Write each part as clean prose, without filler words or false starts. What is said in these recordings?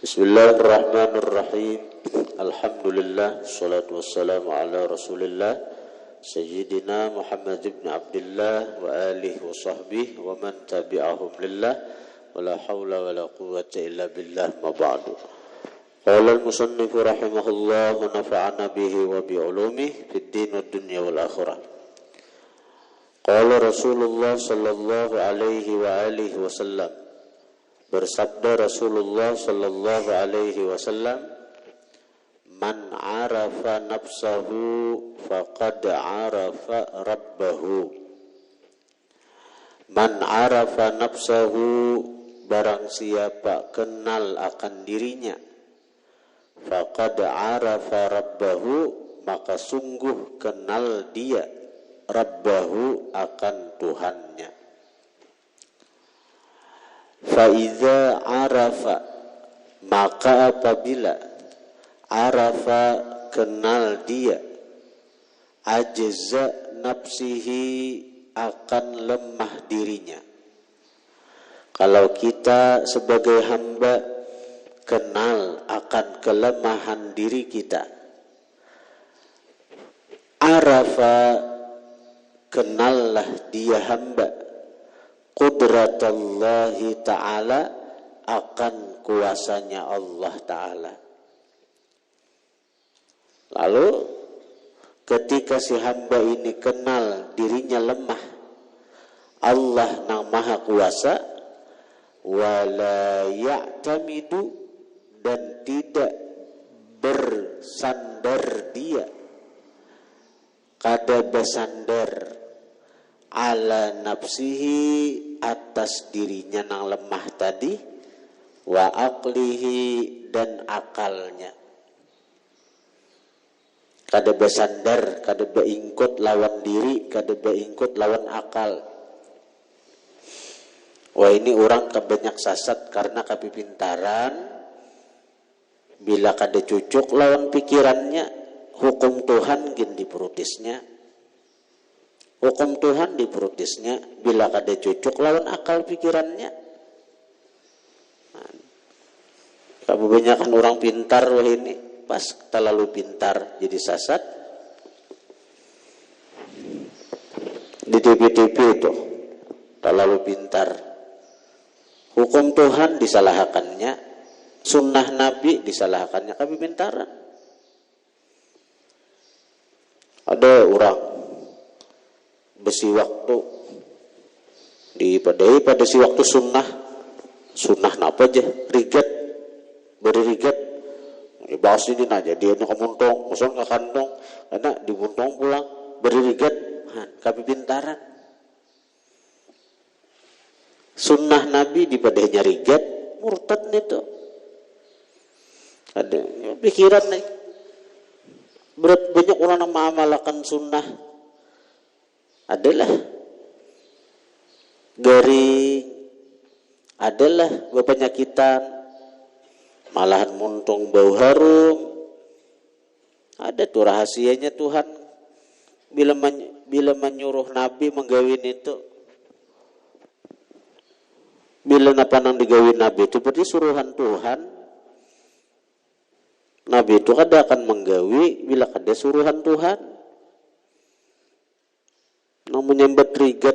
Bismillahirrahmanirrahim. Alhamdulillah, salatu wassalamu ala Rasulillah Sayyidina Muhammad ibn Abdullah wa alihi wa sahbihi wa man tabi'ahum lillah wa la hawla wa la quwwata illa billah, ma ba'du. Qala al-musannif rahimahullah wa nafa'ana bihi wa bi ulumihi fid din wad dunya wal akhirah. Qala Rasulullah sallallahu alaihi wa alihi wasallam, bersabda Rasulullah sallallahu alaihi wasallam, man arafa nafsahu faqad arafa rabbahu. Man arafa nafsahu, barang siapa kenal akan dirinya, faqad arafa rabbahu, maka sungguh kenal dia rabbahu, akan Tuhannya. Faiza arafa, maka apabila arafa, kenal dia, ajza nafsihi, akan lemah dirinya. Kalau kita sebagai hamba kenal akan kelemahan diri kita, arafa, kenallah dia hamba qudratallahi ta'ala, akan kuasanya Allah ta'ala. Lalu ketika si hamba ini kenal dirinya lemah, Allah yang maha kuasa, wala ya'tamidu, dan tidak bersandar dia, kada bersandar, ala nafsihi, atas dirinya yang lemah tadi, wa aqlihi, dan akalnya. Kada bersandar, kada beingkut lawan diri, kada beingkut lawan akal. Wah, ini orang kebanyak sasat karena kepintaran. Bila kada cucuk lawan pikirannya, hukum Tuhan gin diprotisnya. Hukum Tuhan diprotisnya bila kada cucuk lawan akal pikirannya. Kebanyakan orang pintar wah ini, pas terlalu pintar jadi sasat. Di TV-TV itu terlalu pintar. Hukum Tuhan disalahkannya, sunnah Nabi disalahkannya, kepintaran. Ada orang besi waktu pada si waktu sunnah napa aja rigat beri rigat bahas ini aja dia nu kamuntong muson ka kantong karena dibuntong pulang beri rigat kapi pintaran. Sunnah Nabi di padanya rigat murtad itu ada pikiran nih. Berat banyak orang yang mengamalkan sunnah adalah garing, adalah berpenyakitan, malahan muntung bau harum. Ada tuh rahasianya Tuhan bila menyuruh Nabi menggawin itu. Bila apa nang digawin Nabi itu berarti suruhan Tuhan. Nabi itu kada akan menggawi bila kada suruhan Tuhan. Nang menyembet rigat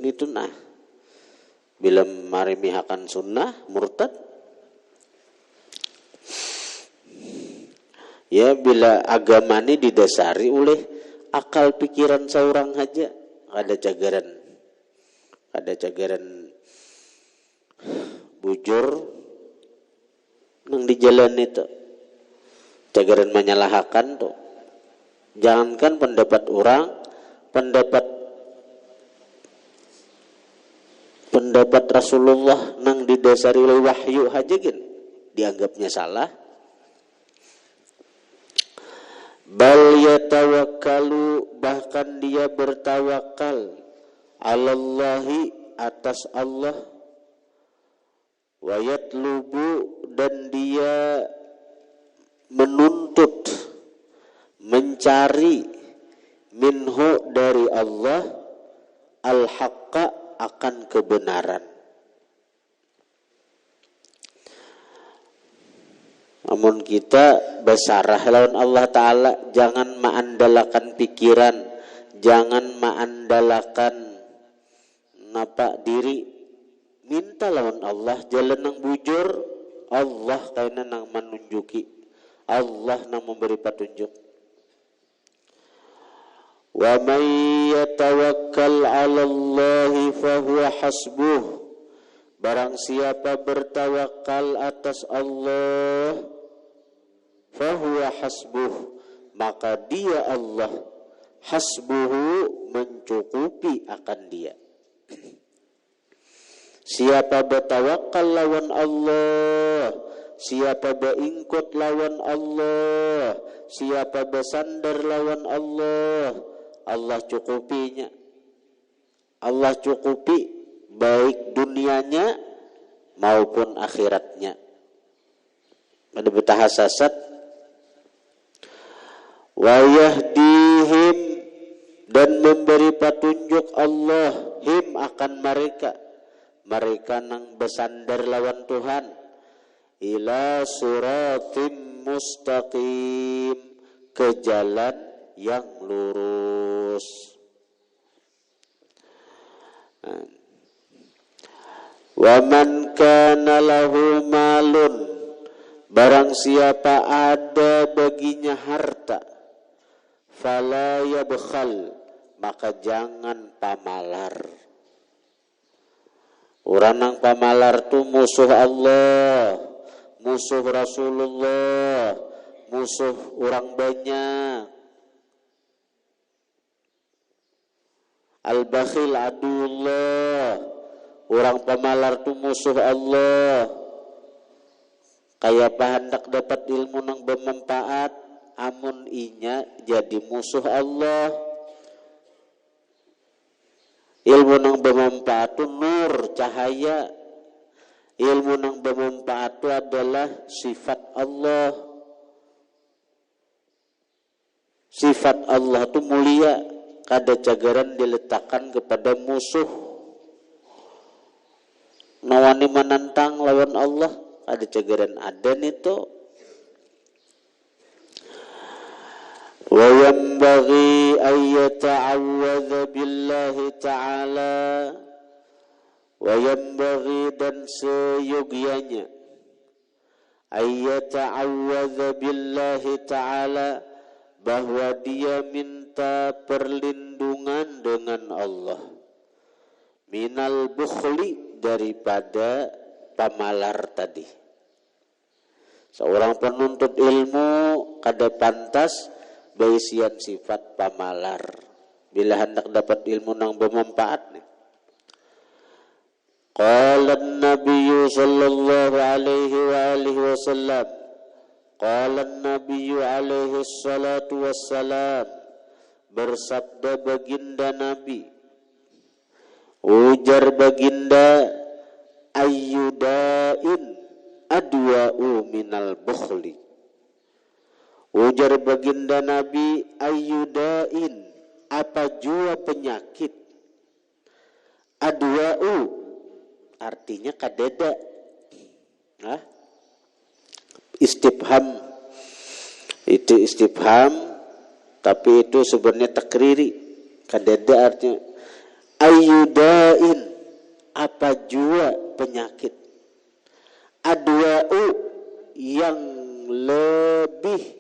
itu nah. Bila marimihakan sunnah murtad. Ya, bila agama ini didasari oleh akal pikiran seorang aja, ada cagaran bujur nang di jalan itu. Cagaran menyalahkan tuh. Jangankan pendapat orang, pendapat Rasulullah nang didasari oleh wahyu aja gin dianggapnya salah. Bal yatawakkalu, bahkan dia bertawakal, alallahi, atas Allah, wa yatlubu, dan dia menuntut, mencari, minhu, dari Allah, al-haqqa, akan kebenaran. Namun kita basarah lawan Allah Ta'ala, jangan mengandalkan pikiran, jangan mengandalkan napa diri, minta lawan Allah jalan nang bujur, Allah kaina nang menunjuki, Allah nang memberi petunjuk. Wa may yatawakkal 'ala Allah fa huwa hasbuh. Barang siapa bertawakal atas Allah, fa huwa hasbuh, maka dia Allah, hasbuhu, mencukupi akan dia. Siapa bertawakal lawan Allah, siapa beingkut lawan Allah, siapa bersandar lawan Allah, Allah cukupinya. Allah cukupi baik dunianya maupun akhiratnya. Ada betahasa sasat. Wa yahdihim, dan memberi petunjuk Allah him akan mereka, mereka nang bersandar lawan Tuhan, ila suratim mustaqim, ke jalan yang lurus. Wa man kana lahu malun, barang siapa ada baginya harta, fala yabkhal, maka jangan pamalar. Orang nang pamalar tu musuh Allah, musuh Rasulullah, musuh orang banyak. Al-bakhil aduullah, orang pamalar tu musuh Allah. Kayak hendak dapat ilmu nang bermanfaat, amun inya jadi musuh Allah. Ilmu nang bermanfaat tu nur, cahaya. Ilmu nang bermanfaat tu adalah sifat Allah. Sifat Allah tu mulia, kada cagaran diletakkan kepada musuh. Nawani menantang lawan Allah, ada cagaran adan itu. Wa yanbaghi an yata'awwadha billahi ta'ala, wa yanbaghi, dan seyogyanya, an yata'awwadha billahi ta'ala, bahwa dia minta perlindungan dengan Allah, minal bukhli, daripada pamalar tadi. Seorang penuntut ilmu kada pantas baisian sifat pamalar bila hendak dapat ilmu nang bermanfaat nih. Qala an-nabiy sallallahu alaihi wa alihi wasallam, qala an-nabiy alaihi salatu wassalam, bersabda baginda Nabi, ujar baginda, ayyudain adwa'u minal bukhli. Ujar baginda Nabi, ayyudain, apa jua penyakit, adwa'u, artinya kadeda. Nah, istifham, itu istifham, tapi itu sebenarnya takriri. Kadeda artinya ayyudain, apa jua penyakit, adwa'u, yang lebih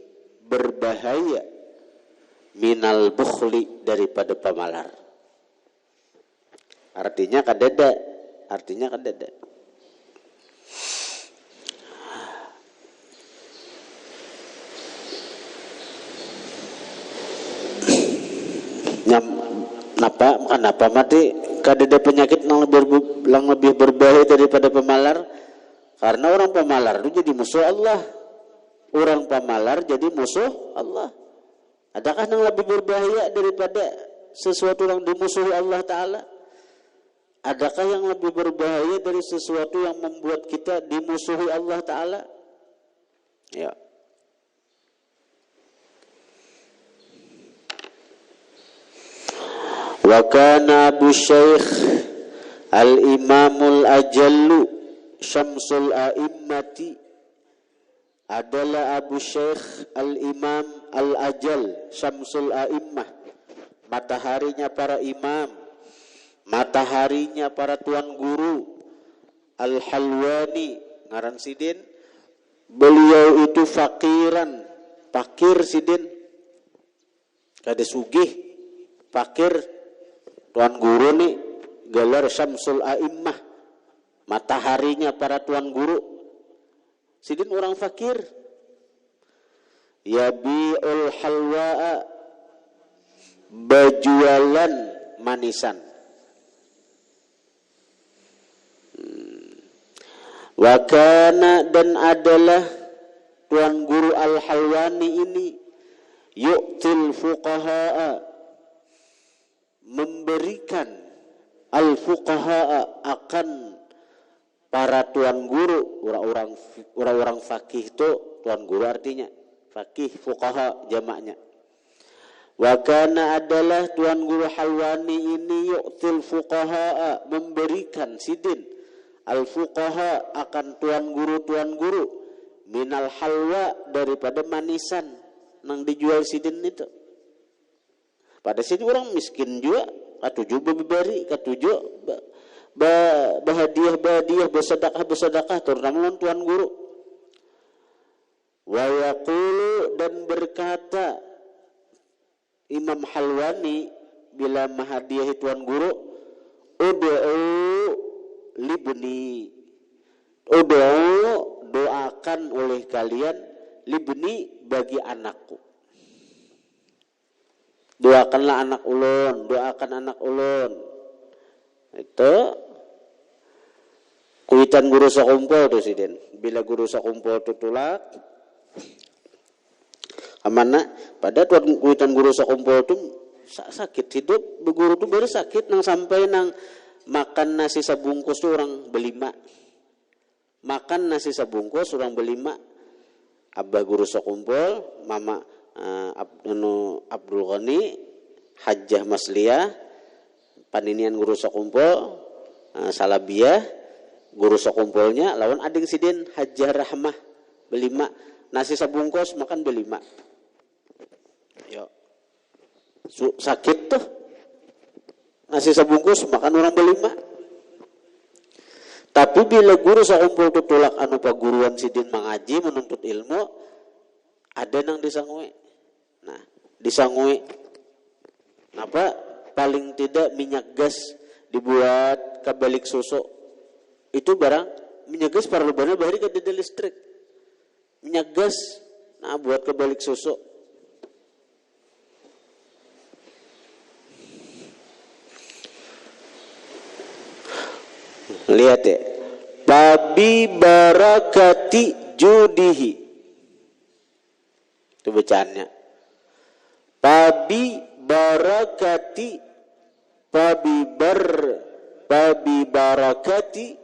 berbahaya, minal bukhli, daripada pamalar. Artinya kadeda, artinya kadeda. Kenapa mati kadeda penyakit yang lebih berbahaya daripada pemalar? Karena orang pemalar itu jadi musuh Allah. Orang pemalar jadi musuh Allah. Adakah yang lebih berbahaya daripada sesuatu yang dimusuhi Allah Ta'ala? Adakah yang lebih berbahaya dari sesuatu yang membuat kita dimusuhi Allah Ta'ala? Ya. Wa kana Abu Syekh Al-Imamul Ajallu Syamsul A'immati adalah Abu Syekh Al-Imam Al-Ajal Syamsul A'immah, mataharinya para imam, mataharinya para tuan guru, Al-Halwani ngaran sidin. Beliau itu fakiran, fakir sidin, kada sugih, fakir. Tuan guru nih gelar Syamsul A'immah, mataharinya para tuan guru. Sidin orang fakir. Yabi'ul halwa'a, berjualan manisan. Wakana, dan adalah tuan guru Al-Halwani ini yu'til fuqaha'a, memberikan al-fuqaha'a akan para tuan guru, orang-orang fakih itu tuan guru artinya fakih, fuqaha jamaknya. Wa kana adalah tuan guru Halwani ini yu'til fuqaha, memberikan sidin al-fuqaha akan tuan guru minal halwa, daripada manisan nang dijual sidin itu. Pada sidin orang miskin juga, katujuh beberi, katujuh bahadiah bersedekah terutama tuan guru. Wa yaqulu, dan berkata Imam Halwani bila menghadiahi tuan guru, libni, doakan oleh kalian, libni, bagi anakku. Doakanlah anak ulun, doakan anak ulun. Itu kuitan guru sakumpul tu sidin. Bila guru sakumpul tu tulak, amana pada tuan kuitan guru sakumpul tu sakit hidup, guru tu baru sakit nang sampai nang makan nasi sabungkus tu orang berlima. Makan nasi sabungkus orang berlima. Abah guru sakumpul, mama Abdul Ghani, Hajjah Masliyah, paninian guru sakumpul, Salabiyah, guru sakumpulnya, lawan adik sidin Hajjah Rahmah, berlima. Nasi sabungkus makan berlima. Yo. Sakit tuh. Nasi sabungkus makan orang berlima. Tapi bila guru sakumpul tu tulak anu paguruan sidin mengaji menuntut ilmu, ada nang disangui. Nah, disangui. Kenapa? Paling tidak minyak gas dibuat kabalik susu. Itu barang minyak gas para lubana bari ka di listrik. Minyak gas nah buat kabalik susu. Lihat ya. Babi barakati judihi. Itu bacaannya. Babi barakati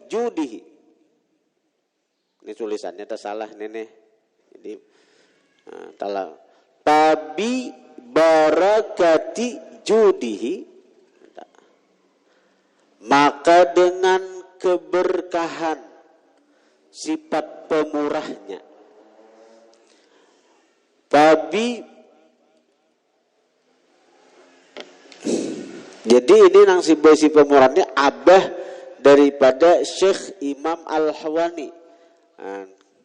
judihi. Ini tulisannya tak salah nenek. Jadi talang. Babi barakati judihi. Maka dengan keberkahan sifat pemurahnya. Jadi ini nang si pemurahnya abah daripada Syekh Imam Al-Halwani.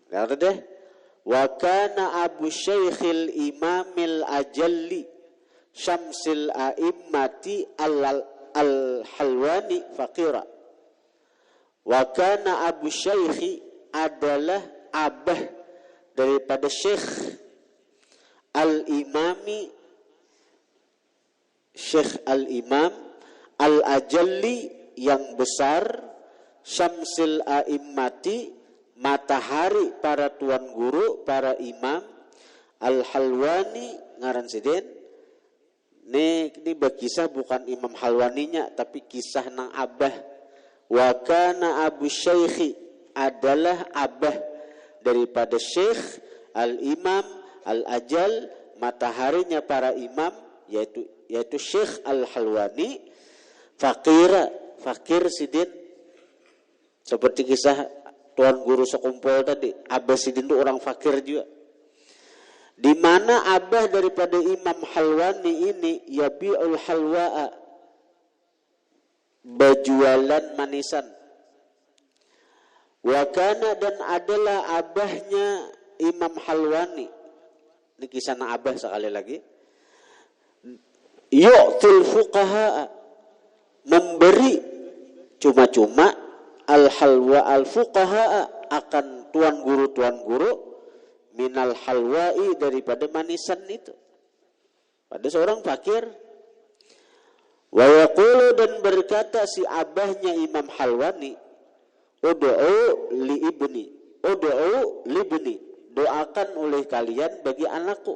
Kata deh, wa kana Abu Syekhil Imamil Ajalli Syamsil A'immati Al-Halwani faqira. Wa kana Abu Syekhi adalah abah daripada Syekh Al-Imami, Syekh Al-Imam Al-Ajalli yang besar, Syamsil A'immati, matahari para tuan guru, para imam, Al-Halwani ngaran sidin. Ini berkisah bukan Imam Halwaninya, tapi kisah nang abah. Wa kana Abu Syekhi adalah abah daripada Syekh Al-Imam Al-Ajal, mataharinya para imam, yaitu Syekh Al-Halwani, fakir sidin. Seperti kisah tuan guru sekumpul tadi, Abah Sidin itu orang fakir juga. Di mana abah daripada Imam Halwani ini yabi'ul halwa'a, berjualan manisan. Wa kana, dan adalah abahnya Imam Halwani. Ini kisah abah sekali lagi. Yu'til fuqaha, memberi cuma-cuma al-halwa al-fuqaha, akan tuan guru minal halwa'i, daripada manisan itu. Pada seorang fakir. Wa yaqulu, dan berkata si abahnya Imam Halwani, ud'u li ibni, ud'u li ibni, doakan oleh kalian bagi anakku.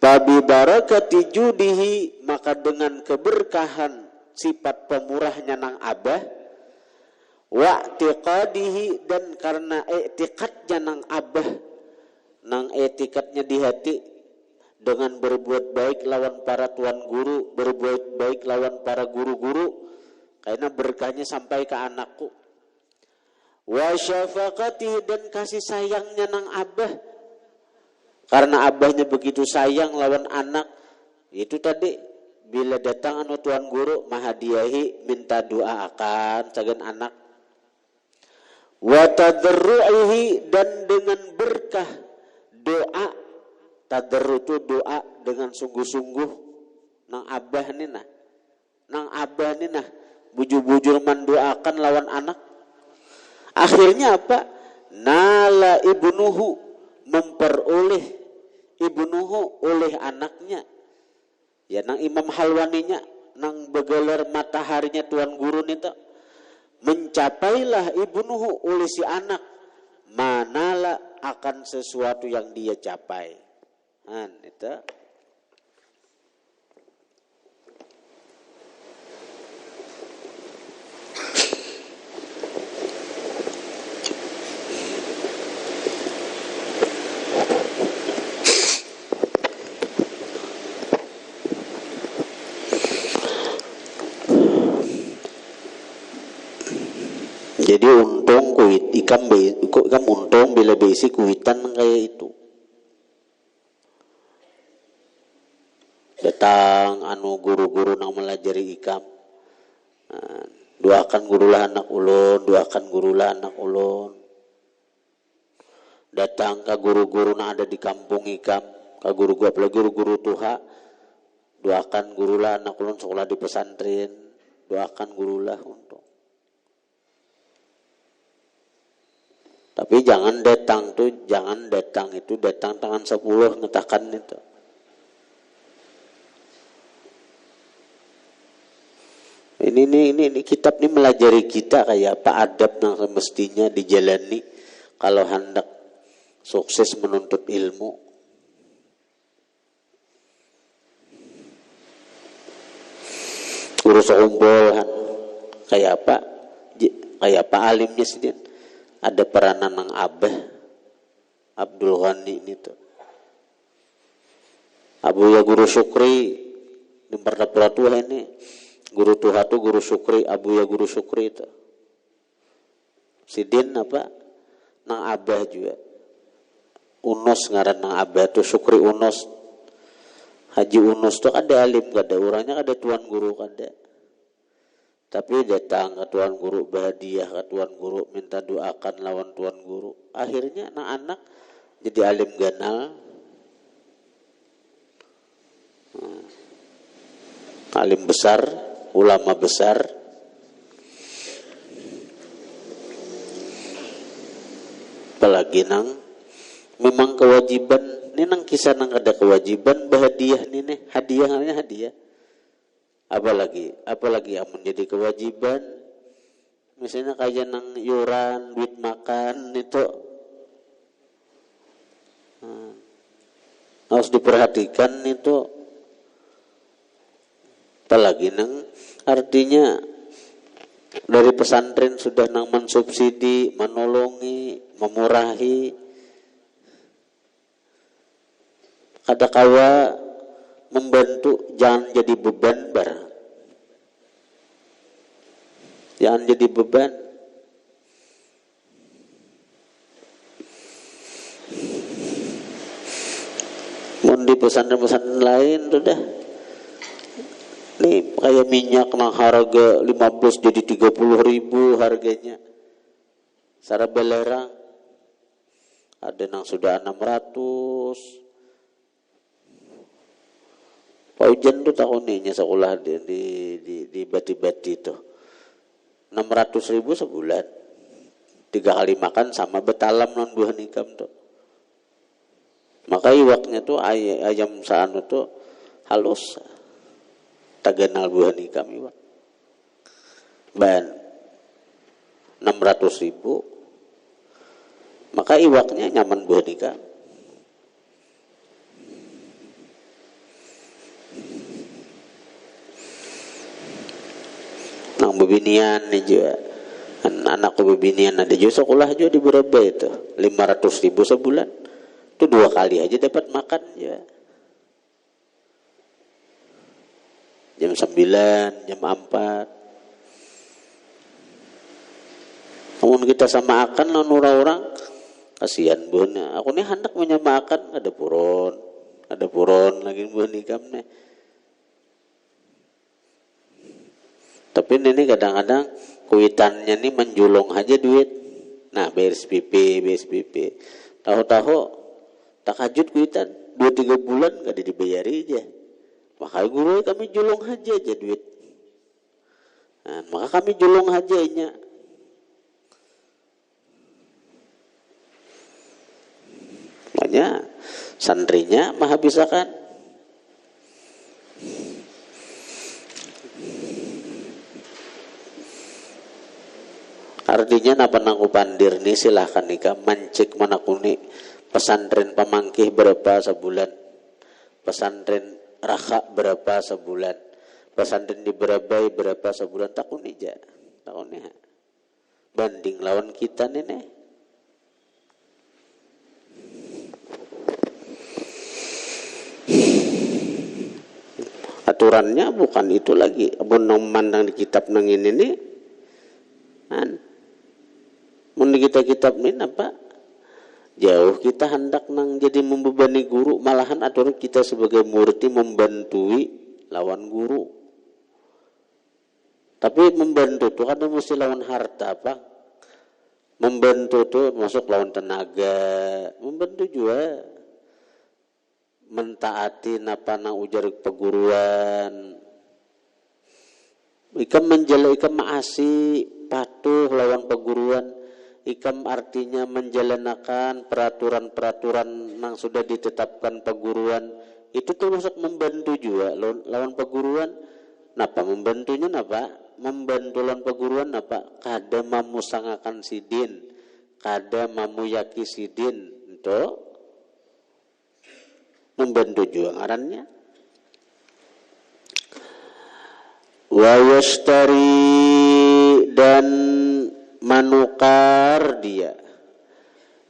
Babi barakati judihi, maka dengan keberkahan sifat pemurahnya nang abah, wa i'tiqadihi, dan karena i'tiqadnya nang abah, nang i'tiqadnya di hati, dengan berbuat baik lawan para tuan guru, berbuat baik lawan para guru-guru, karena berkahnya sampai ke anakku. Wa syafaqatihi, dan kasih sayangnya nang abah, karena abahnya begitu sayang lawan anak. Itu tadi, bila datang anu tuan guru mahadiyahi, minta doa akan cagen anak. Wa tadarru'ihi, dan dengan berkah doa, tadarru itu doa dengan sungguh-sungguh nang abah nina bujur-bujur mendoakan lawan anak. Akhirnya apa? Nala ibnuhu, memperoleh ibnuhu oleh anaknya. Ya nang Imam Halwaninya, nang begelar mataharinya tuan guru nita, mencapailah ibnuhu oleh si anak, manala akan sesuatu yang dia capai. Itu. Jadi untung kuit ikam untung bila besi kuitan kayak itu. Datang anu guru-guru nang melajari ikam. Doakan gurulah anak ulun, doakan gurulah anak ulun. Datang ke guru-guru nang ada di kampung ikam, ke guru-guru apalagi guru-guru tuha, doakan gurulah anak ulun sekolah di pesantren, doakan gurulah untuk. Tapi jangan datang itu datang tangan 10 ngetakan itu. Ini kitab ini melajari kita kayak apa adab yang semestinya dijalani kalau hendak sukses menuntut ilmu. Guru sekumpulan kayak apa alimnya sih. Ada peranan nang abah Abdul Ghani ini tuh. Abu ya guru Syukri di peraturan ini guru tuha tuh guru Syukri, Abu ya guru Syukri itu. Sidin apa? Nang abah juga. Unos ngaran nang abah tuh Syukri Unos. Haji Unos tuh ada alim kada, orangnya ada tuan guru kada. Tapi datang ke tuan guru berhadiah ke tuan guru minta doakan lawan tuan guru. Akhirnya anak jadi alim ganal. Alim besar, ulama besar. Apalagi nang memang kewajiban, ini nang kisah nang ada kewajiban berhadiah nih, hadiah. Apalagi yang menjadi kewajiban, misalnya kayak nang yuran, duit makan itu harus diperhatikan itu. Apalagi nang artinya dari pesantren sudah nang mensubsidi, menolongi, memurahi, kadakawa membantu, jangan jadi beban jangan jadi beban. Mun di pesantren-pesantren lain tuh dah. Nih kayak minyak nang harga 15 jadi 30.000 harganya. Sara belerang. Ada nang sudah 600. Paujan tuh tahunnya sekolah di bati-bati itu 600.000 sebulan. 3 kali makan sama betalam non buah nikam tuh. Maka iwaknya tuh ayam saanu tuh halus. Taganal buah nikam iwak. Ban 600.000. Maka iwaknya nyaman buah nikam. Nang bebinian nih juga. Anakku bebinian ada juga sekolah juga di Beraba itu 500.000 sebulan. Itu 2 kali aja dapat makan ya. Jam 9, jam 4. Namun kita sama akan non orang kasihan buahnya. Aku nih hendak menyamakan ada puron lagi buah nikam nih. Tapi ini kadang-kadang kuitannya nih menjulung aja duit. Nah, BSPP. Tahu-tahu tak hajut kuitan 2-3 bulan gak dibayari aja. Maka guru kami julung aja duit. Nah, maka kami julung aja nya. Makanya santrinya maha bisa kan. Artinya napa nangku pandir nih silahkan nikah mancik manakuni pesantren pamangkih berapa sebulan, pesantren raka berapa sebulan, pesantren di Berabai berapa sebulan takun ija takunnya banding lawan kita nih. Aturannya bukan itu lagi. Abun mandang di kitab nang ini nih. Mun di kitab ini apa? Jauh kita hendak nang jadi membebani guru, malahan aturan kita sebagai murid membantui lawan guru. Tapi membantu tuh kan mesti lawan harta, Pak. Membantu tuh masuk lawan tenaga, membantu juga mentaati napa nang ujar peguruan. Ikam menjala ikam maasi patuh lawan peguruan. Ikam artinya menjalankan peraturan-peraturan yang sudah ditetapkan peguruan. Itu termasuk membantu juga lawan peguruan. Napa membantunya napa? Membantu lawan peguruan napa? Kada mamusangakan sidin, kada mamuyaki sidin. Itu membantu juga ngarannya. Wa yashtari dan manukar dia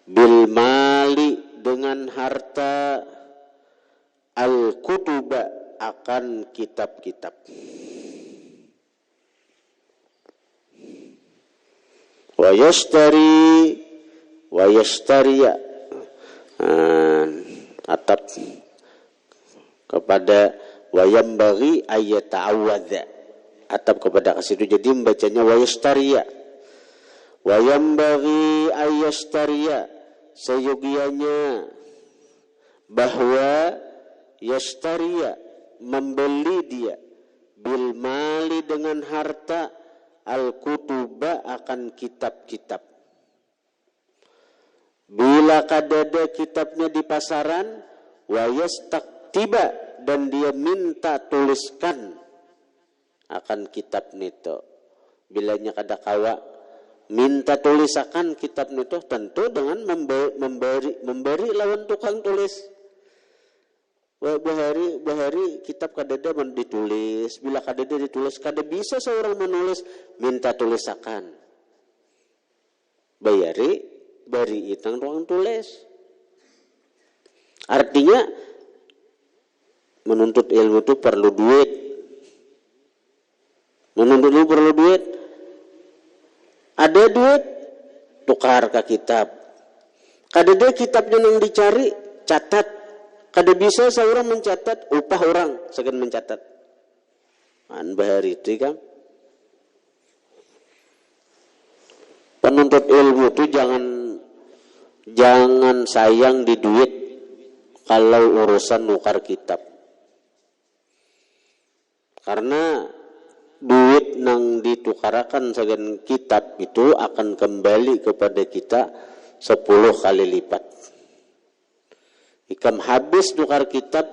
bil mali dengan harta al kutuba akan kitab-kitab. Wa yashtariya atap kepada wayam bagi ayat ta'awadha atap kepada kasitu jadi membacanya wa yashtariya wayam bagi ayastariya seyogianya bahwa yastariya membeli dia bil mali dengan harta al kutuba akan kitab-kitab. Bila kadada kitabnya di pasaran wayastaktiba dan dia minta tuliskan akan kitab nito. Bilanya kada kawa minta tulisakan kitab itu tentu dengan memberi lawan tukang tulis. Bahari kitab kadada ditulis, bila kadada ditulis kada bisa seorang menulis minta tulisakan. Bayari bari itang ruang tulis. Artinya menuntut ilmu itu perlu duit. Menuntut ilmu perlu duit. Ada duit, tukar ke kitab. Kadada kitabnya yang dicari, catat. Kada bisa seorang mencatat upah orang segan mencatat. Bahari itu kan. Penuntut ilmu itu jangan sayang di duit kalau urusan nukar kitab. Karena duit nang ditukarakan segan kitab itu akan kembali kepada kita 10 kali lipat. Ikam habis nukar kitab,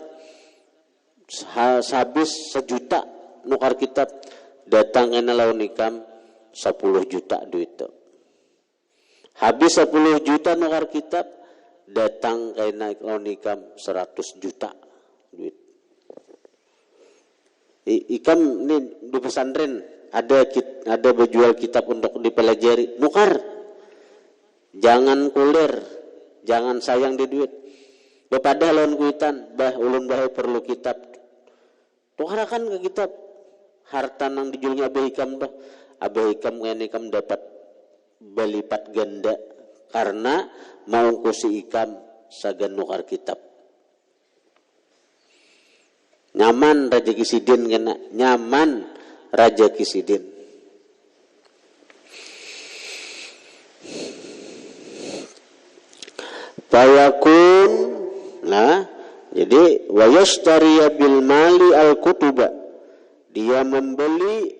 habis 1 juta nukar kitab, datang kena lawan ikam 10 juta duit itu. Habis 10 juta nukar kitab, datang kena lawan ikam 100 juta duit. Ikam ini di pesantren ada berjual kitab untuk dipelajari, nukar. Jangan kulir, jangan sayang di duit. Bepada lawan kuitan, ulun perlu kitab. Tukarakan ke kitab. Harta nang dijualnya abah ikam dah. Abah ikam kayaknya ikam dapat berlipat ganda karena mau kusi ikam sagan nukar kitab. Nyaman Raja Kisidin kena, nyaman Raja Kisidin. Fayakun, nah, jadi wayashtariya bil mali al kutuba. Dia membeli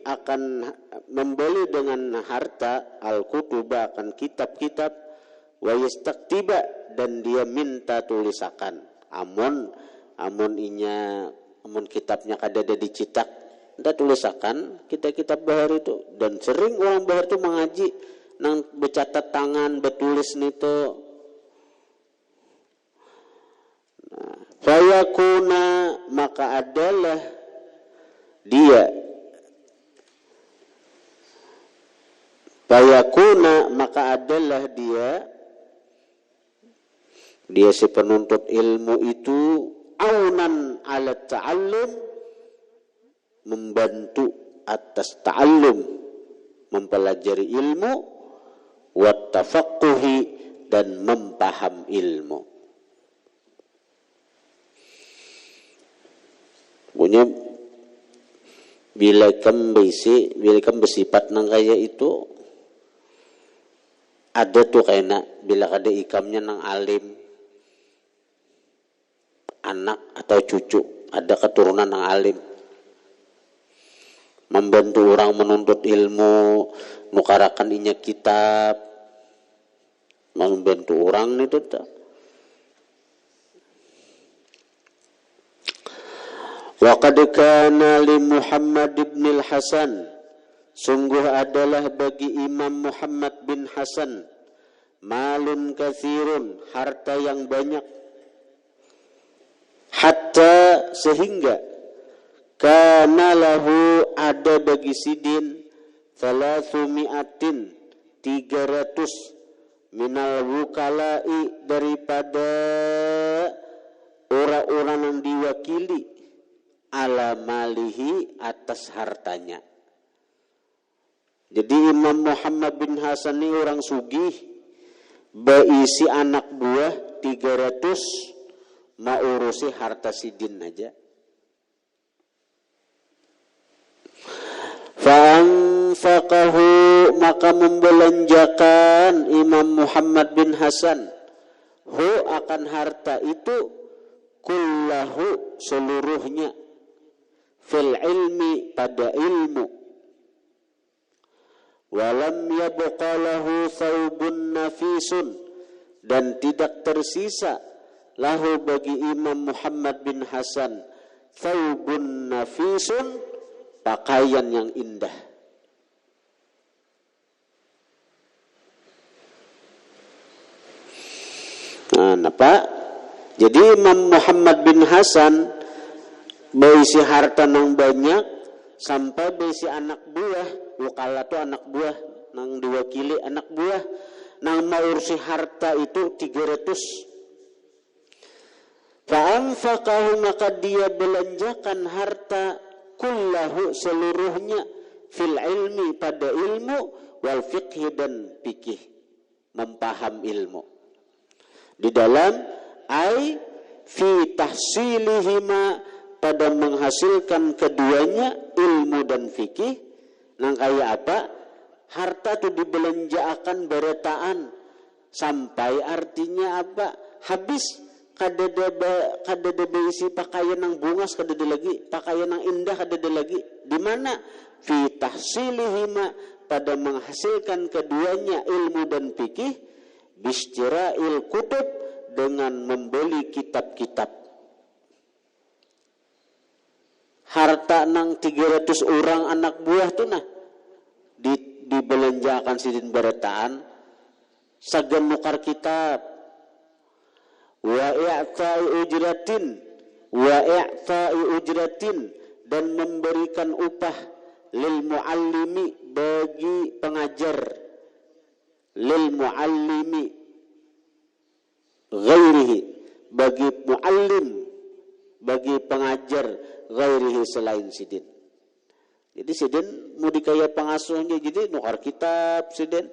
dengan harta al kutuba akan kitab-kitab, wayastaktiba dan dia minta tulisakan. Amun kitabnya kada ada dicetak, nda tulisakan kita kitab bahar itu. Dan sering orang bahar itu mengaji nang bercatat tangan, bertulis nito. Fayakuna maka adalah dia si penuntut ilmu itu aunan ala ta'allum, membantu atas ta'allum, mempelajari ilmu, wa tafaqquhi dan mempaham ilmu. Punya bila kam bersifat nang kaya itu ada tuh kayaknya bila kada ikamnya nang alim, anak atau cucu ada keturunan nang alim, membantu orang menuntut ilmu, nukarakan inya kitab, membantu orang itu tak. Wa qad kana li Muhammad bin al-Hasan, sungguh adalah bagi Imam Muhammad bin Hasan malun katsirun, harta yang banyak, hatta sehingga kana lahu ada bagi Sidin 300 minal wukala'i daripada orang-orang yang diwakili ala malihi atas hartanya. Jadi Imam Muhammad bin Hasan ini orang sugih, berisi anak buah 300, mau urusi harta Sidin aja. Fa'anfaqahu maka membelanjakan Imam Muhammad bin Hasan akan harta itu kullahu seluruhnya, fil ilmi pada ilmu, walam yabqa lahu thawbun nafisun dan tidak tersisa lahu bagi Imam Muhammad bin Hasan thawbun nafisun, pakaian yang indah. Napa? Jadi Imam Muhammad bin Hasan berisi harta nang banyak sampai berisi anak buah, wakala tu anak buah nang diwakili anak buah nang mau ursi harta itu 300. Fa'anfaqahu maka dia belanjakan harta kullahu seluruhnya fil ilmi pada ilmu, wal fiqhi dan fikih, mempaham ilmu. Di dalam fi tahsilihima pada menghasilkan keduanya ilmu dan fikih. Nang kaya apa? Harta tu dibelanjaakan beretaan sampai artinya apa? Habis kadada beisi pakaian yang bungas, kadada lagi pakaian yang indah, kadada lagi. Di mana? Fi tahsilihima pada menghasilkan keduanya ilmu dan fikih, bistira'il kutub dengan membeli kitab-kitab. Harta nang 300 orang anak buah tu nah dibelanjakan sidin beretaan sagan nukar kitab. Wa i'ta'i ujratin dan memberikan upah lil muallimi bagi pengajar, lil muallimi ghairihi bagi muallim, bagi pengajar ghairihi selain sidin. Jadi sidin mau dikaya pengasuhnya, jadi nukar kitab sidin,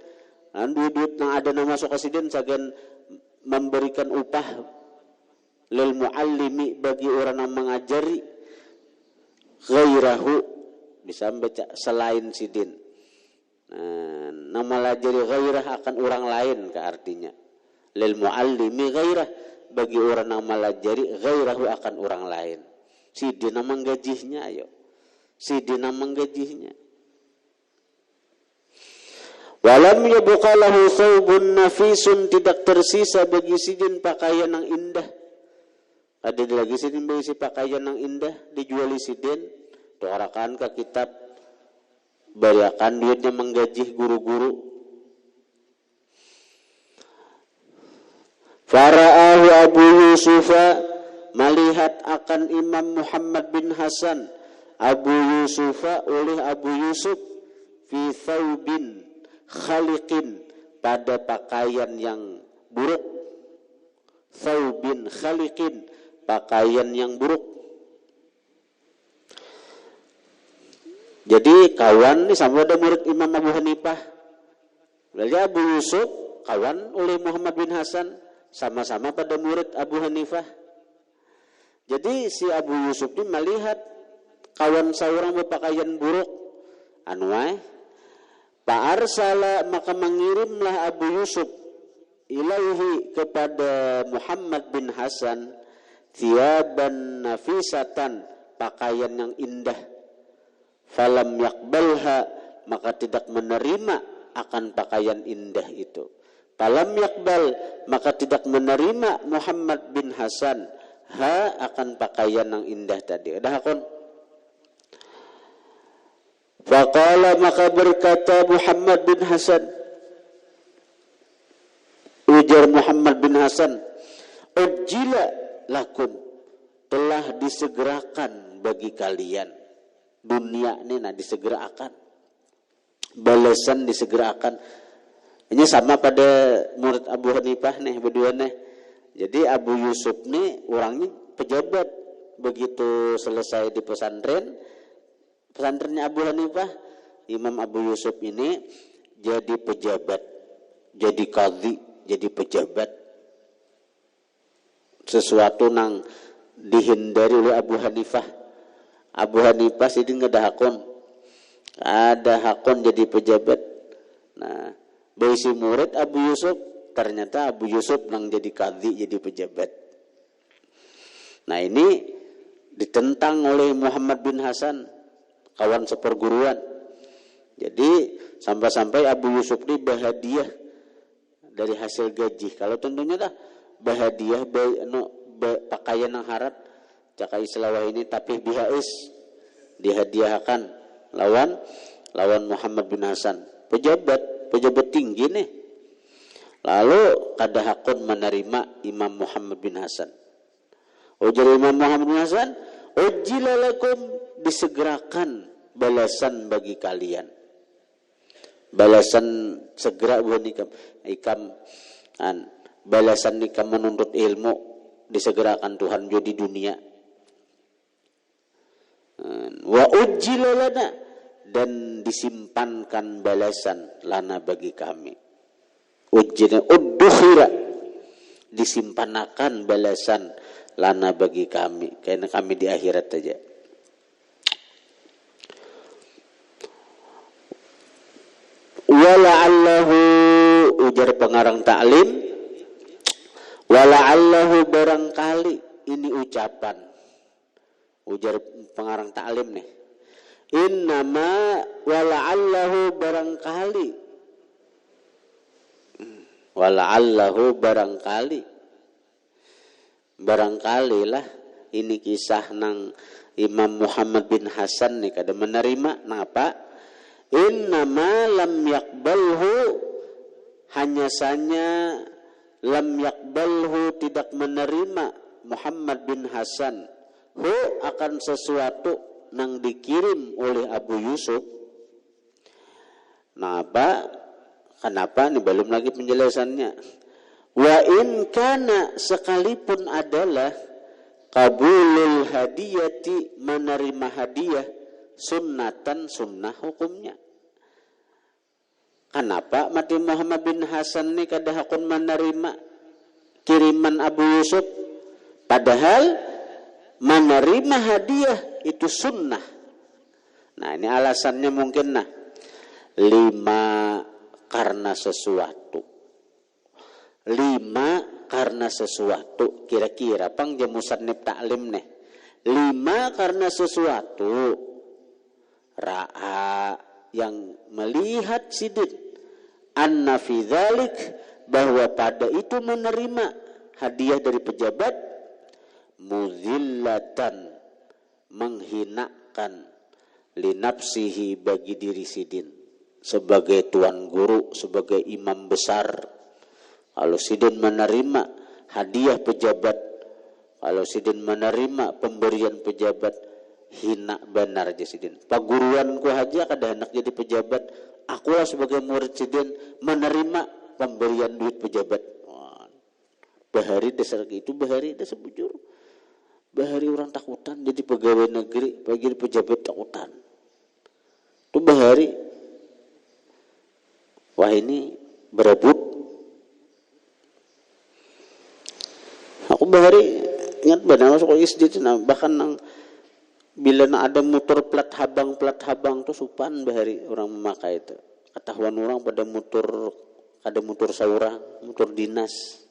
duit yang ada nama masuk ke sidin sagan memberikan upah lil muallimi bagi orang yang mengajari, ghairahu bisa membaca selain sidin. Nama lajari ghairah akan orang lain ke artinya. Lil muallimi ghairah bagi orang yang melajari, ghairahu akan orang lain. Sidin nama gajinya ayo. Sidin nama gajinya. Walam yabqa lahu thawbun nafisun, tidak tersisa bagi sidin pakaian yang indah. Ada lagi sidin bagi pakaian yang indah dijuali sidin, doakan ke kitab, bariakan duitnya menggaji guru-guru. Fara'ahu Abu Yusufa, melihat akan Imam Muhammad bin Hasan Abu Yusufa oleh Abu Yusuf fi thawbin khaliqin pada pakaian yang buruk. Thawbin khaliqin pakaian yang buruk. Jadi kawan ni sama ada murid Imam Abu Hanifah. Berarti Abu Yusuf kawan oleh Muhammad bin Hasan, sama-sama pada murid Abu Hanifah. Jadi si Abu Yusuf ini melihat kawan seorang berpakaian buruk, Fa'arsala, maka mengirimlah Abu Yusuf ilaihi kepada Muhammad bin Hasan thiyaban nafisatan, pakaian yang indah. Falam yakbalha, maka tidak menerima akan pakaian indah itu. Falam yakbal, maka tidak menerima Muhammad bin Hasan akan pakaian yang indah tadi. Ada hakon. Faqala, maka berkata Muhammad bin Hasan, ujar Muhammad bin Hasan, ujjila lakum, telah disegerakan bagi kalian. Dunia ini disegerakan, balasan disegerakan. Ini sama pada murid Abu Hanifah nih berdua nih. Jadi Abu Yusuf nih orangnya pejabat. Begitu selesai di pesantrennya Abu Hanifah, Imam Abu Yusuf ini jadi pejabat, jadi qadhi, jadi pejabat. Sesuatu nang dihindari oleh Abu Hanifah. Abu Hanifah sih nggak ada hakon jadi pejabat. Nah, berisi murid Abu Yusuf, ternyata Abu Yusuf nang jadi qadhi, jadi pejabat. Nah, ini ditentang oleh Muhammad bin Hasan, kawan seperguruan. Jadi sampai-sampai Abu Yusuf ini bahadiah dari hasil gaji. Kalau tentunya dah bahadiah pakaian yang harat, cakai selawah ini tapi bihais dihadiahkan lawan Muhammad bin Hasan, pejabat tinggi nih. Lalu kada hakun menerima Imam Muhammad bin Hasan. Ujar Imam Muhammad bin Hasan, ujjila lakum, disegerakan balasan bagi kalian. Balasan segera buat balasan nikam menuntut ilmu disegerakan Tuhan jadi dunia. Wa ujjila lana, dan disimpankan balasan lana bagi kami. Ujjina uddukhira, disimpanakan balasan lana bagi kami, karena kami di akhirat aja. Wala'allahu, ujar pengarang ta'lim, wala'allahu barangkali, ini ucapan, ujar pengarang ta'lim nih, innama wala'allahu barangkali, wala'allahu barangkali lah ini kisah nang Imam Muhammad bin Hasan nih kada menerima napa. Innama lam yakbalhu, hanya saja lam yakbalhu tidak menerima Muhammad bin Hasan hu akan sesuatu nang dikirim oleh Abu Yusuf. Kenapa? Ini belum lagi penjelasannya. Wa in kana, sekalipun adalah qabulul hadiyati, menerima hadiah, sunnatan sunnah hukumnya. Kenapa mati Muhammad bin Hasan ini kada hakun menerima kiriman Abu Yusuf, padahal menerima hadiah itu sunnah. Nah ini alasannya mungkin 5 karena sesuatu. 5 karena sesuatu, kira-kira pang jamusan nip taklim nih. 5 karena sesuatu. Ra'a, yang melihat sidin, anna fi dzalik, bahwa pada itu menerima hadiah dari pejabat, muzillatan, menghinakan, linapsihi, bagi diri sidin sebagai tuan guru, sebagai imam besar. Kalau sidin menerima hadiah pejabat, kalau sidin menerima pemberian pejabat, hina benar aja sidin. Paguruanku aja kada hendak jadi pejabat, akulah sebagai murid sidin menerima pemberian duit pejabat. Bahari dasar itu, bahari dasar bujur. Bahari orang takutan jadi pegawai negeri, bagi pejabat takutan. Itu bahari. Wah ini berebut. Aku bahari ingat benar masuk SD, bahkan nang bila ada motor plat habang tuh supan bahari orang memakai itu. Ketahuan orang pada motor, ada motor saurang, motor dinas.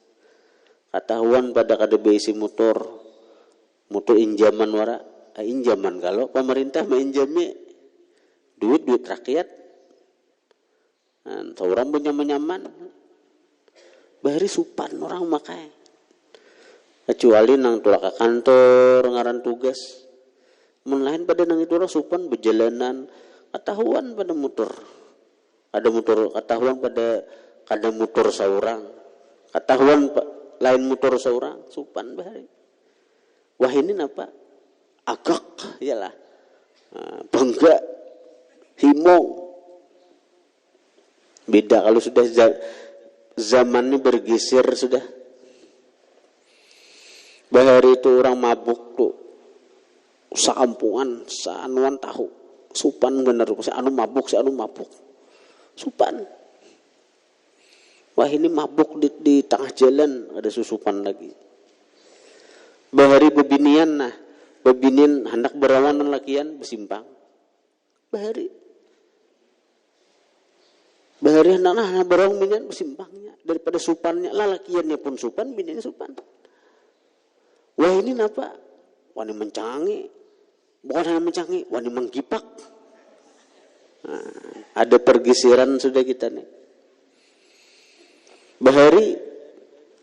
Ketahuan pada kada beisi motor injaman wara. Injaman kalau pemerintah menginjami duit rakyat. Nah, saurang punya menyaman. Bahari supan orang memakai. Kecuali nang tulak ke kantor ngaran tugas. Melain pada nang itu orang supan berjalanan, ketahuan pada motor. Ada motor, ketahuan pada kada motor saurang. Ketahuan lain motor saurang, supan bahari. Wah ini apa? Agak yalah. Bangga, himong. Beda kalau sudah zamannya bergeser sudah. Bahari itu orang mabuk tuh. Saampungan, saanuan tahu. Supan bener, seanu mabuk. Supan. Wah ini mabuk di tengah jalan, ada susupan lagi. Bahari bebinian bebinian hendak berawanan lakian bersimpang. Bahari hendak berawang binian bersimpangnya. Daripada supannya, lakiannya pun supan, biniannya supan. Wah ini napa? Wah ini mencangi. Bukan hanya mencangi, wah ini menggipak. Ada pergeseran sudah kita nih. Bahari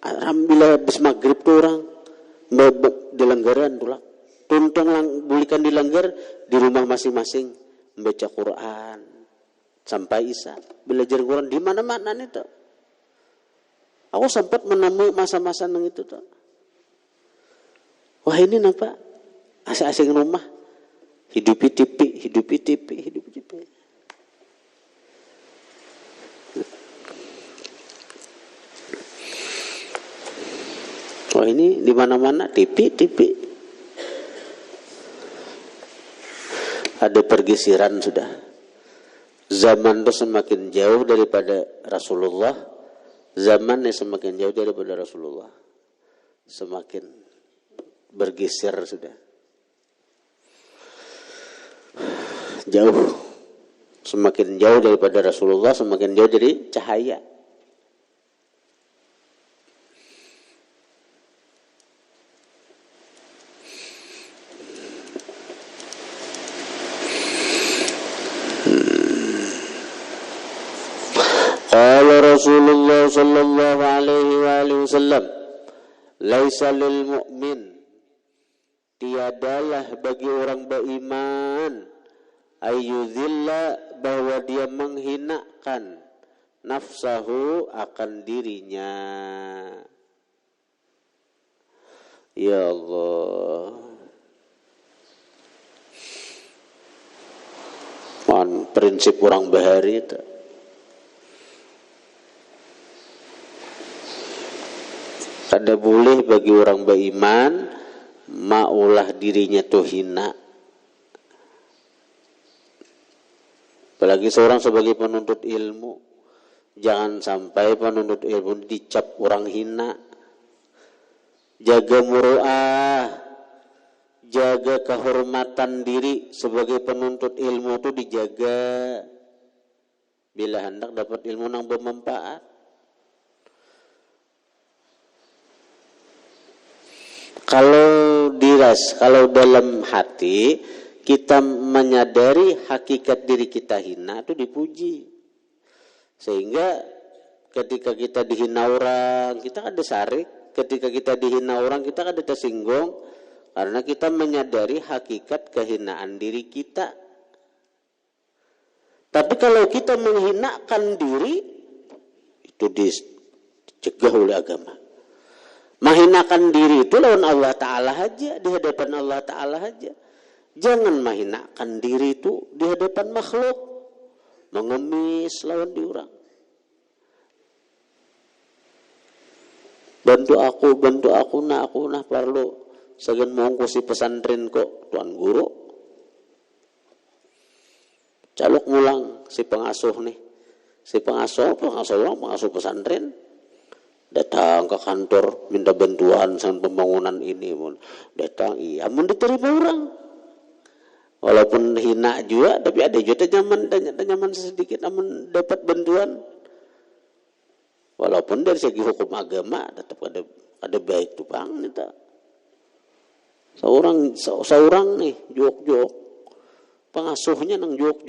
alhamdulillah habis maghrib tuh orang di langgaran tulak. Tuntong bulikan di langgar di rumah masing-masing membaca Quran sampai Isya. Belajar Quran di mana-mana nih tuh. Aku sempat menemui masa-masa nang itu tuh. Wah ini napa? Asing-asing rumah. Hidupi tipi. Oh ini di mana-mana tipi. Ada pergeseran sudah. Zaman itu semakin jauh daripada Rasulullah. Zamannya semakin jauh daripada Rasulullah. semakin bergeser sudah. Jauh. Semakin jauh daripada Rasulullah, semakin jauh dari cahaya. Qala Rasulullah sallallahu alaihi wasallam, laisa lil mu'min, tiadalah bagi orang beriman, ayyudzilla, bahwa dia menghinakan nafsahu, akan dirinya. Ya Allah, prinsip orang bahari itu. Kada boleh bagi orang beriman maulah dirinya tuh hina. Apalagi seorang sebagai penuntut ilmu, jangan sampai penuntut ilmu dicap orang hina. Jaga muru'ah, jaga kehormatan diri sebagai penuntut ilmu itu dijaga. Bila hendak dapat ilmu yang bermanfaat. Kalau dalam hati kita menyadari hakikat diri kita hina, itu dipuji. Sehingga ketika kita dihina orang, kita kada sarik. Ketika kita dihina orang, kita kada tersinggung. Karena kita menyadari hakikat kehinaan diri kita. Tapi kalau kita menghinakan diri, itu dicegah oleh agama. Menghinakan diri itu lawan Allah Ta'ala aja, di hadapan Allah Ta'ala aja. Jangan menghinakan diri itu di hadapan makhluk. Mengemis lawan diorang. Bantu aku nah perlu. Sagan mongkosi pesantren kok, tuan guru. Caluk mulang si pengasuh nih. Si pengasuh pesantren. Datang ke kantor minta bantuan sama pembangunan ini. Datang, iya, mau diterima orang. Walaupun hina juga, tapi ada juga nyaman sedikit, namun dapat bantuan. Walaupun dari segi hukum agama tetap ada baik tuh bang. Seorang nih jok pengasuhnya nang jok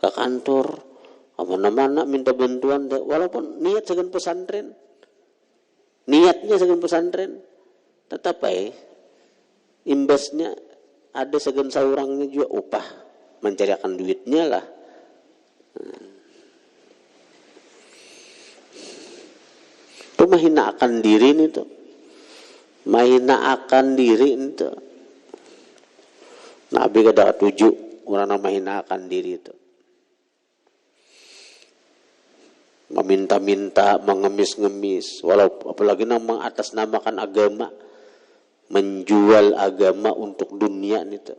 ke kantor. Mana-mana minta bantuan, walaupun niatnya segan pesantren, tetap imbasnya ada segan saurangnya juga upah, mencarikan duitnya lah. Itu mahina akan diri nih tuh, Nabi kada tuju orang mahina akan diri itu. Meminta-minta, mengemis-ngemis, walaupun apalagi mengatasnamakan agama, menjual agama untuk dunia itu.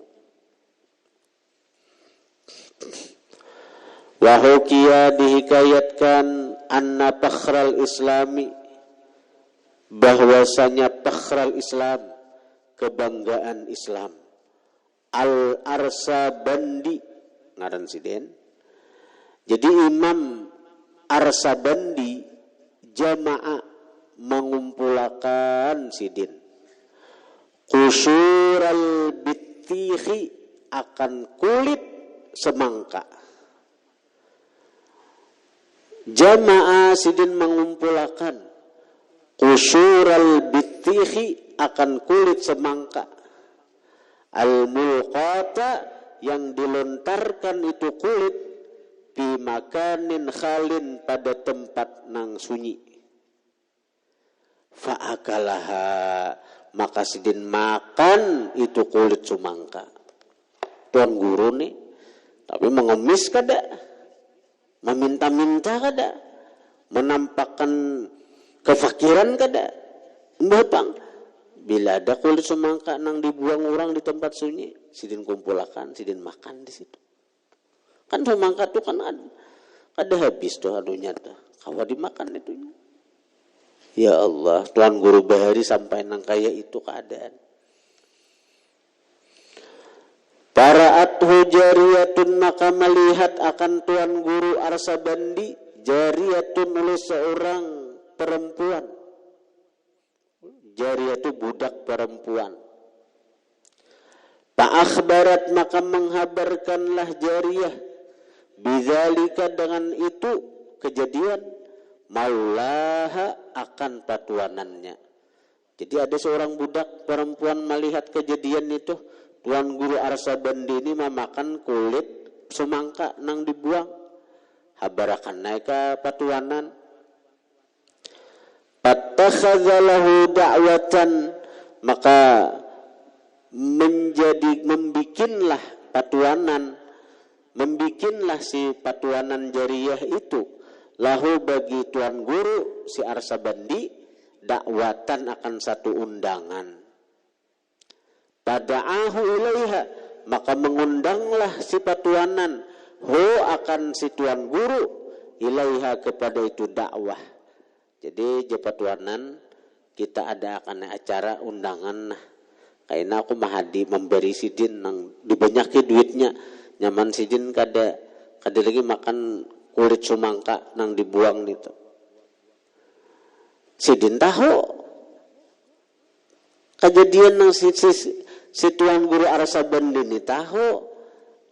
Wahukia dihikayatkan anna fakhral islami, bahwasanya fakhral Islam, kebanggaan Islam, Al-Arsabandi ngaran siden. Jadi Imam Arsabandi jamaah mengumpulkan sidin qusyural bittihi, akan kulit semangka. Jamaah sidin mengumpulkan qusyural bittihi, akan kulit semangka. Al-mulqata, yang dilontarkan itu kulit, di makanin khalin, pada tempat nang sunyi. Fa'akalaha, maka sidin makan itu kulit semangka. Tuan guru nih, tapi mengemis kada, meminta-minta kada, menampakkan kefakiran kada. Bapang, bila ada kulit semangka nang dibuang orang di tempat sunyi, sidin kumpulkan, sidin makan di situ. Kan semangka tuh kan ada habis tuh anunya tuh, kalau dimakan itunya. Ya Allah, Tuan Guru Bahari sampai nang kaya itu keadaan. Para athu jariyatun, maka melihat akan Tuan Guru Arsabandi, jariyatun oleh seorang perempuan. Jariyah itu budak perempuan. Fa'akhbarat, maka menghabarkanlah jariyah, bidzalika, dengan itu kejadian, maulaha, akan patuanannya. Jadi ada seorang budak perempuan melihat kejadian itu, Tuan Guru Arsabandi ini memakan kulit semangka nang dibuang. Habarakan naik ke patuanan. Fattakhadzalahu da'watan, maka membikinlah patuanan, membikinlah si patuanan jariyah itu, lahu bagi Tuan Guru si Arsabandi, dakwatan, akan satu undangan. Pada'ahu ilaiha, maka mengundanglah si patuanan, ho, akan si Tuan Guru, ilaiha, kepada itu dakwah. Jadi je patuanan kita ada akan acara undangan nah. Kayaknya aku mahadi memberi sidin nang dibanyaki duitnya, nyaman sidin kada lagi makan kulit semangka nang dibuang itu. Sidin tahu kejadian nang si Tuan Guru Arsabandi ini tahu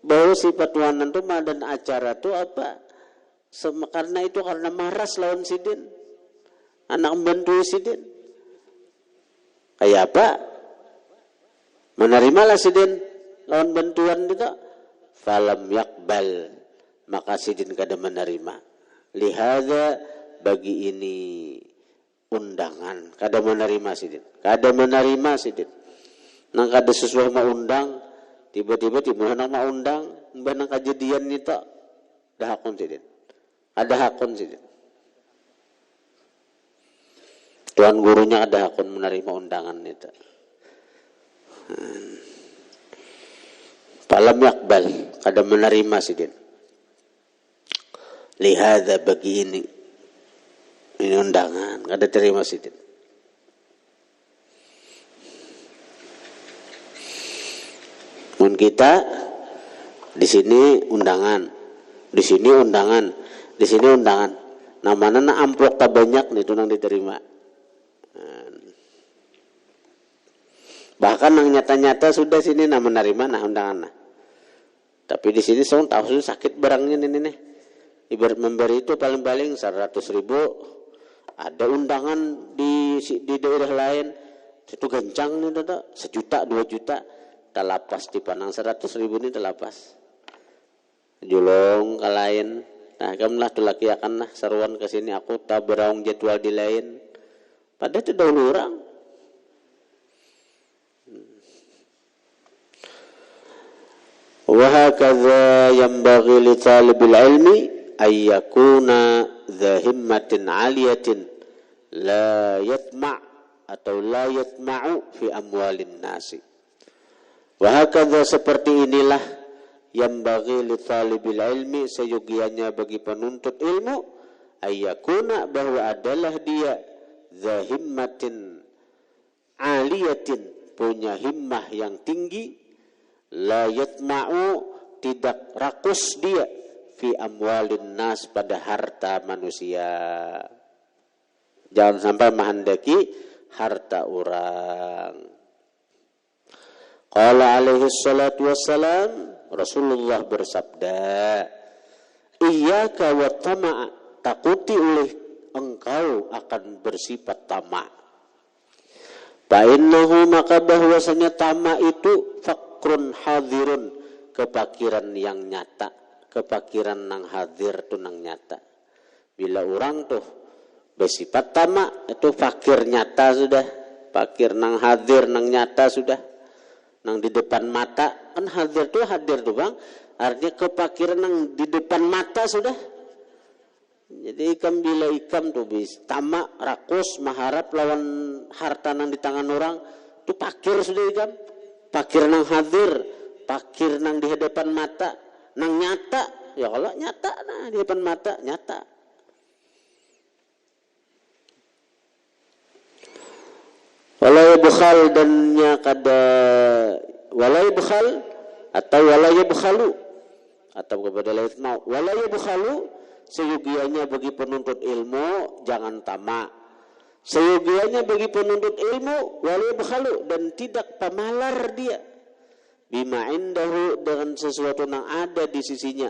bahwa si patuanan tu madan acara tu apa? Karena itu karena maras lawan sidin, anak membantu sidin. Kayak apa? Menerimalah sidin lawan bantuan itu. Falam yakbal, maka sidin kada menerima. Lihada, bagi ini undangan, kada menerima sidin. Kada menerima sidin. Nang kada sesuai mau undang, tiba-tiba nang mau undang, nang kejadian itu dah hakun sidin. Ada hakun sidin. Tuan gurunya ada hakun menerima undangan itu. Falam yakbal, kada menerima sidin. Lihada, bagi ini undangan, kada terima sidin. Mun kita di sini undangan, di sini undangan, di sini undangan. Namanya na amplop tak banyak nih, itu nang diterima. Bahkan yang nyata-nyata sudah sini nah menerima nah undangan nah. Tapi di sini saya tahu sakit barangnya nih. Ibarat memberi itu paling-paling 100.000. Ada undangan di daerah lain itu gancang nih tuh 1 juta 2 juta. Talapas di panang 100.000 ini talapas. Julong ke lain. Nah kamulah tu laki akan nah seruan ke sini aku tak beraung jadwal di lain. Padahal itu dahulu orang. Wahakadha yanbaghi li talibil ilmi ayyakuna dha himmatin aliyatin la yatma' atau la yatma'u fi amwalin nasi. Wahakadha, seperti inilah yanbaghi li talibil ilmi, seyogianya bagi penuntut ilmu, ayyakuna, bahwa adalah dia dha himmatin aliyatin, punya himmah yang tinggi, la yatma'u, tidak rakus dia, fi amwalin nas, pada harta manusia. Jangan sampai menghendaki harta orang. Qala alaihi salatu wassalam, Rasulullah bersabda, iyyaka wa tama'a, takuti oleh engkau akan bersifat tamak. Fa'innahu, maka bahwasanya tamak itu fakrun hadirun, kepakiran yang nyata, kepakiran nang hadir tu nang nyata. Bila orang tuh bersifat tamak, itu fakir nyata sudah, fakir nang hadir nang nyata sudah, nang di depan mata. Kan hadir tuh bang, artinya kepakiran nang di depan mata sudah. Jadi ikam bila ikam tuh bis tamak, rakus, maharap lawan harta nang di tangan orang, tuh pakir sudah ikam. Pakir nang hadir, pakir nang di hadapan mata, nang nyata. Ya kalau nyata nah di depan mata nyata. bukhal dannya kada walai bukhal atau walai bukhalu atau kepada lain mau walai bukhalu seyogianya bagi penuntut ilmu jangan tamak, seyogianya bagi penuntut ilmu walai bukhalu dan tidak pamalar dia bima indahu dengan sesuatu yang ada di sisinya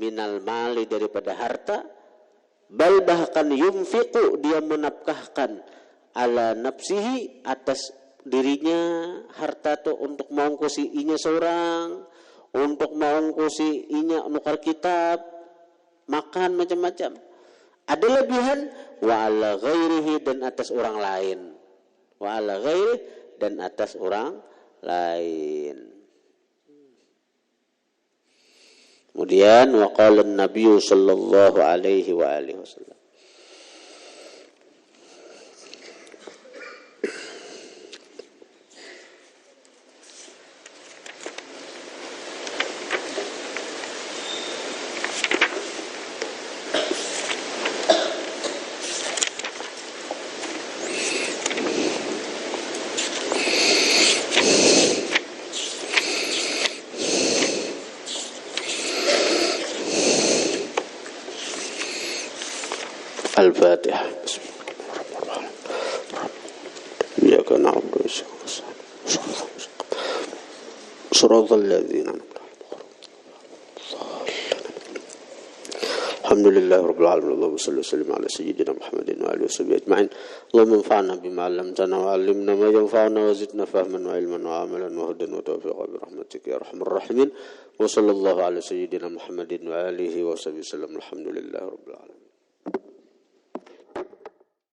minal mali daripada harta, bal bahkan yunfiqu dia menafkahkan ala nafsihi atas dirinya harta tu untuk mengongkosi inya seorang, untuk mengongkosi inya nukar kitab, makan macam-macam. Ada lebihan wa ala ghairihi dan atas orang lain. Wa ala ghairihi dan atas orang lain. Kemudian wa qala an-nabiy sallallahu alaihi wa alihi wasallam Al-Fatihah. Bismillahirrahmanirrahim. Iyyaka na'budu wa iyyaka nasta'in. Shiratal ladzina an'amta 'alaihim. Alhamdulillahi rabbil alamin. Allahumma shalli wa sallim ala sayyidina Muhammadin wa alihi washabbihi ajma'in. Allahumma anfa'na bima 'allamtana wa 'allimna ma yanfa'una wa zidna fahman wa ilman wa 'amalan wa hudan wa tawfiqan bi rahmatika ya arhamar rahimin. Wa sallallahu ala sayyidina Muhammadin wa alihi washabbihi sallam. Alhamdulillahi rabbil alamin.